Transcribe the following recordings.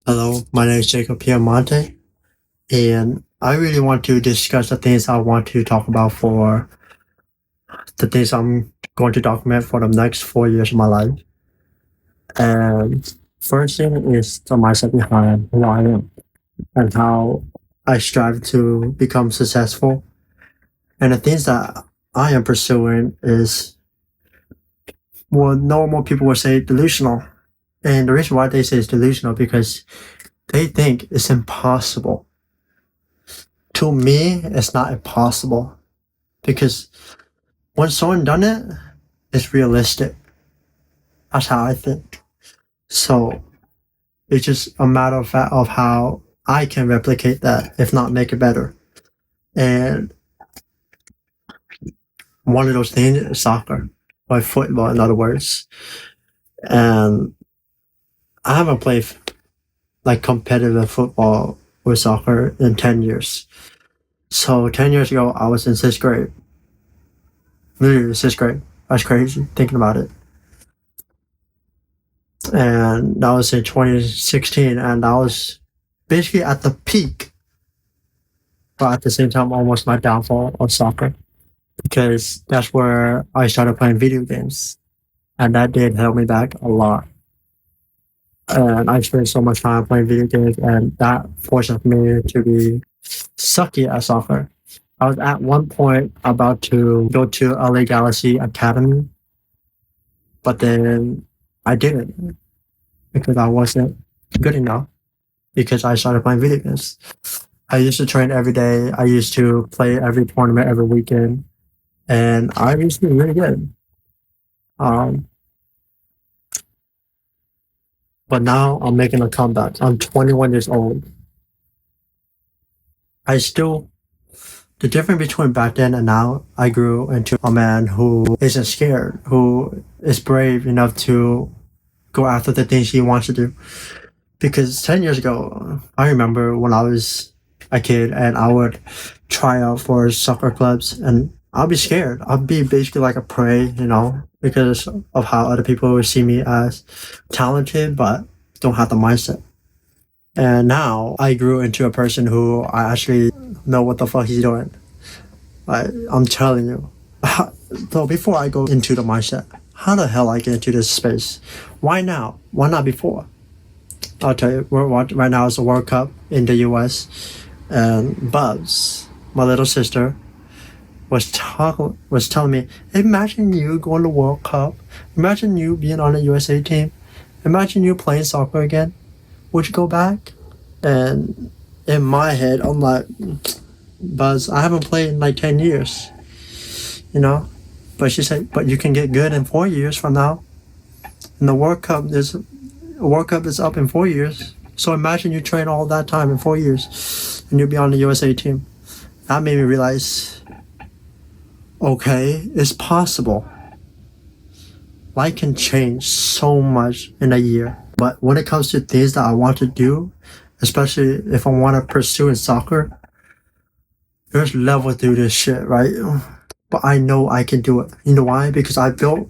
Hello, my name is Jacob Piamonte, and I really want to discuss the things I want to talk about for the things I'm going to document for the next 4 years of my life. And first thing is the mindset behind who I am and how I strive to become successful. And the things that I am pursuing is what normal people would say delusional. And the reason why they say it's delusional because they think it's impossible. To me, it's not impossible because when someone done it, it's realistic. That's how I think. So it's just a matter of fact of how I can replicate that, if not make it better. And one of those things is soccer, or football, in other words. And I haven't played like competitive football or soccer in 10 years. So 10 years ago, I was in sixth grade. Literally sixth grade. That's crazy thinking about it. And that was in 2016, and I was basically at the peak, but at the same time, almost my downfall of soccer because that's where I started playing video games, and that did hold me back a lot. And I spent so much time playing video games, and that forced me to be sucky at soccer. I was at one point about to go to LA Galaxy Academy, but then I didn't because I wasn't good enough because I started playing video games. I used to train every day. I used to play every tournament every weekend, and I used to be really good. Um, but now I'm making a comeback. I'm 21 years old. I still, the difference between back then and now, I grew into a man who isn't scared, who is brave enough to go after the things he wants to do. Because 10 years ago, I remember when I was a kid and I would try out for soccer clubs and I'll be scared. I'll be basically like a prey, because of how other people would see me as talented but don't have the mindset. And now I grew into a person who I actually know what the fuck he's doing. I'm telling you. So before I go into the mindset, how the hell I get into this space? Why now? Why not before? I'll tell you, right now is the World Cup in the US, and Buzz, my little sister, was telling me, imagine you going to World Cup, imagine you being on the USA team, imagine you playing soccer again. Would you go back? And in my head, I'm like, Buzz, I haven't played in like 10 years, you know? But she said, but you can get good in 4 years from now. And the World Cup is up in 4 years. So imagine you train all that time in 4 years and you'll be on the USA team. That made me realize, okay, it's possible. Life can change so much in a year. But when it comes to things that I want to do, especially if I want to pursue in soccer, there's levels to this shit, right? But I know I can do it. You know why? Because I built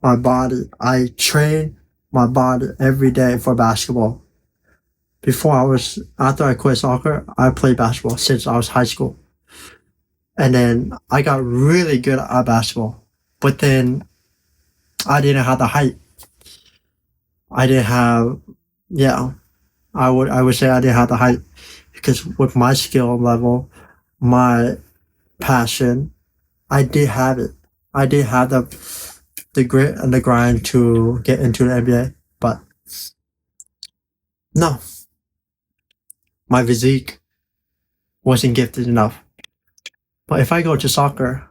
my body. I train my body every day for basketball. After I quit soccer, I played basketball since I was high school. And then I got really good at basketball. But then I didn't have the height. I didn't have, yeah, I would say I didn't have the height because with my skill level, my passion, I did have it. I did have the grit and the grind to get into the NBA, but no, my physique wasn't gifted enough. But if I go to soccer,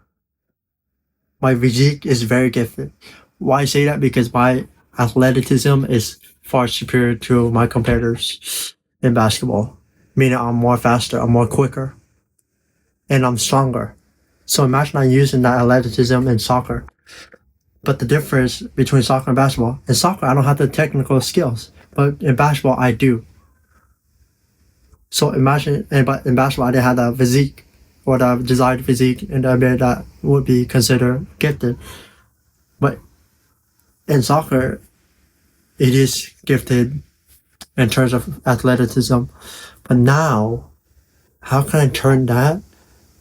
my physique is very gifted. Why I say that? Because my athleticism is far superior to my competitors in basketball. Meaning I'm more faster, I'm more quicker, and I'm stronger. So imagine I'm using that athleticism in soccer. But the difference between soccer and basketball, in soccer I don't have the technical skills, but in basketball I do. So imagine, but in basketball I didn't have the physique or the desired physique in the NBA that would be considered gifted. But in soccer, it is gifted in terms of athleticism. But now, how can I turn that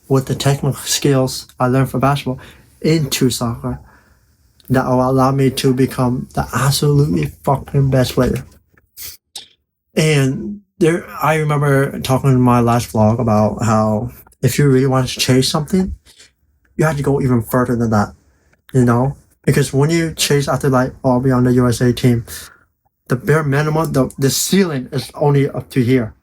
with the technical skills I learned for basketball into soccer that will allow me to become the absolutely fucking best player? And I remember talking in my last vlog about how if you really want to chase something, you have to go even further than that, you know? Because when you chase after like, oh, I'll be on the USA team, the bare minimum, the ceiling is only up to here.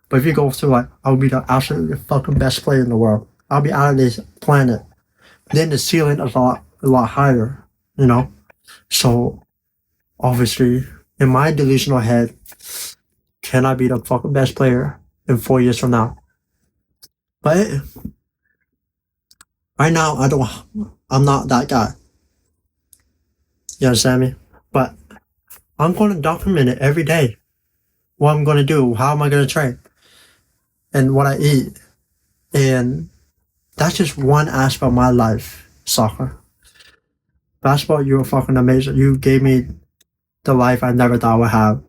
But if you go to like, I'll be the absolutely fucking best player in the world, I'll be out of this planet, then the ceiling is a lot higher, you know? So obviously, in my delusional head, can I be the fucking best player in 4 years from now? But right now, I'm not that guy. You understand me? But I'm going to document it every day. What I'm going to do, how am I going to train, and what I eat. And that's just one aspect of my life, soccer. Basketball, you were fucking amazing. You gave me the life I never thought I would have.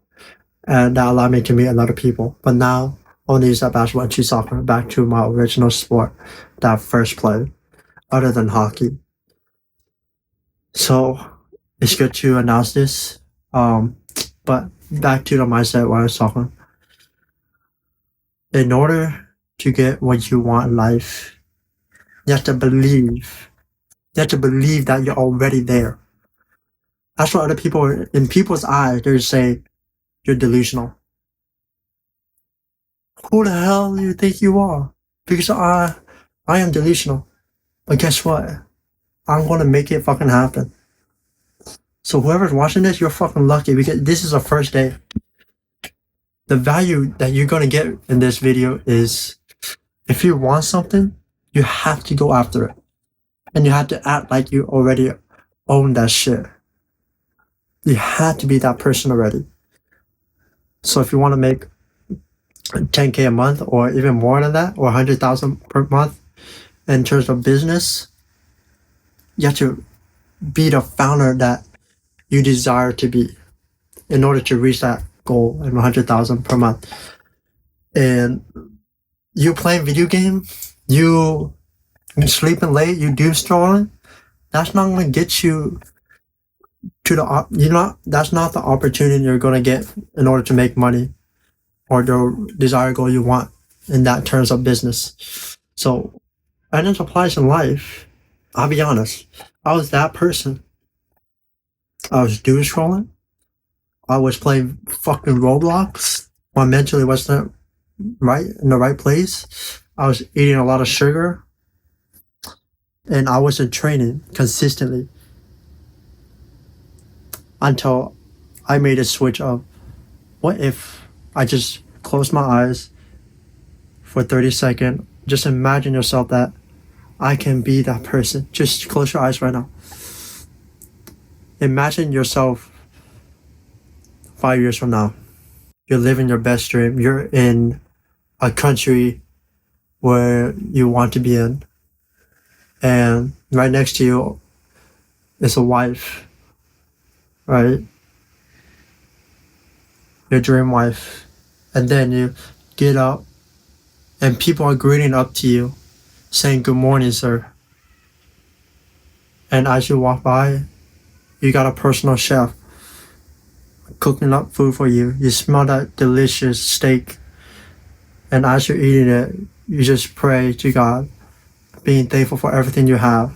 And that allowed me to meet a lot of people. But now, only use that basketball to soccer, back to my original sport that I first played, other than hockey. So, it's good to announce this. But back to the mindset where I was talking. In order to get what you want in life, you have to believe. You have to believe that you're already there. That's what other people, in people's eyes, they say, you're delusional. Who the hell do you think you are? Because I am delusional. But guess what? I'm gonna make it fucking happen. So whoever's watching this, you're fucking lucky because this is the first day. The value that you're gonna get in this video is if you want something, you have to go after it. And you have to act like you already own that shit. You have to be that person already. So if you want to make 10K a month or even more than that, or 100,000 per month in terms of business, you have to be the founder that you desire to be in order to reach that goal of 100,000 per month. And you playing video game, you sleeping late, you doom scrolling, that's not going to get you to that's not the opportunity you're going to get in order to make money or the desired goal you want in that terms of business. So, and it applies in life. I'll be honest. I was that person. I was doom scrolling. I was playing fucking Roblox. My mentally wasn't right in the right place. I was eating a lot of sugar. And I wasn't training consistently until I made a switch of what if I just close my eyes for 30 seconds. Just imagine yourself that I can be that person. Just close your eyes right now. Imagine yourself 5 years from now. You're living your best dream. You're in a country where you want to be in. And right next to you is a wife, right? Your dream wife. And then you get up and people are greeting up to you, saying, "Good morning, sir." And as you walk by, you got a personal chef cooking up food for you. You smell that delicious steak. And as you're eating it, you just pray to God, being thankful for everything you have.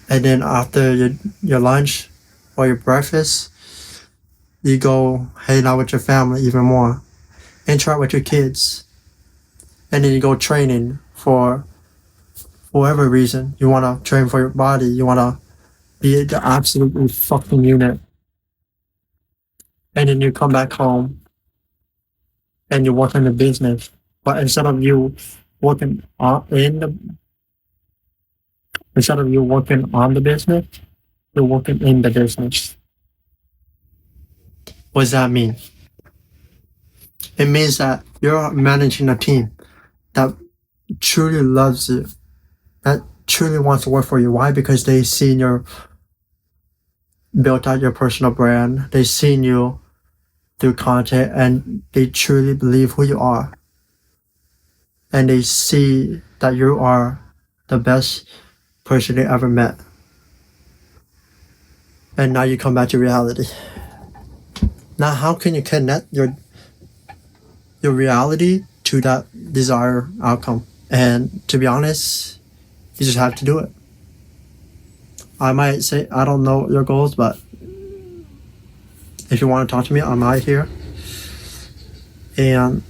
And then after your lunch or your breakfast, you go hang out with your family even more, interact with your kids, and then you go training for whatever reason. You want to train for your body. You want to be the absolutely fucking unit. And then you come back home and you work in the business. But instead of you working on the business, you're working in the business. What does that mean? It means that you're managing a team that truly loves you, that truly wants to work for you. Why? Because they've seen you built out your personal brand. They've seen you through content and they truly believe who you are. And they see that you are the best person they ever met. And now you come back to reality. Now how can you connect your reality to that desired outcome? And to be honest, you just have to do it. I might say I don't know your goals, but if you want to talk to me, I'm right here. And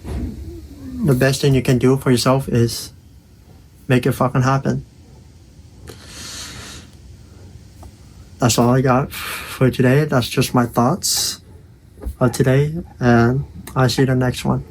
the best thing you can do for yourself is make it fucking happen. That's all I got for today. That's just my thoughts of today, and I'll see you in the next one.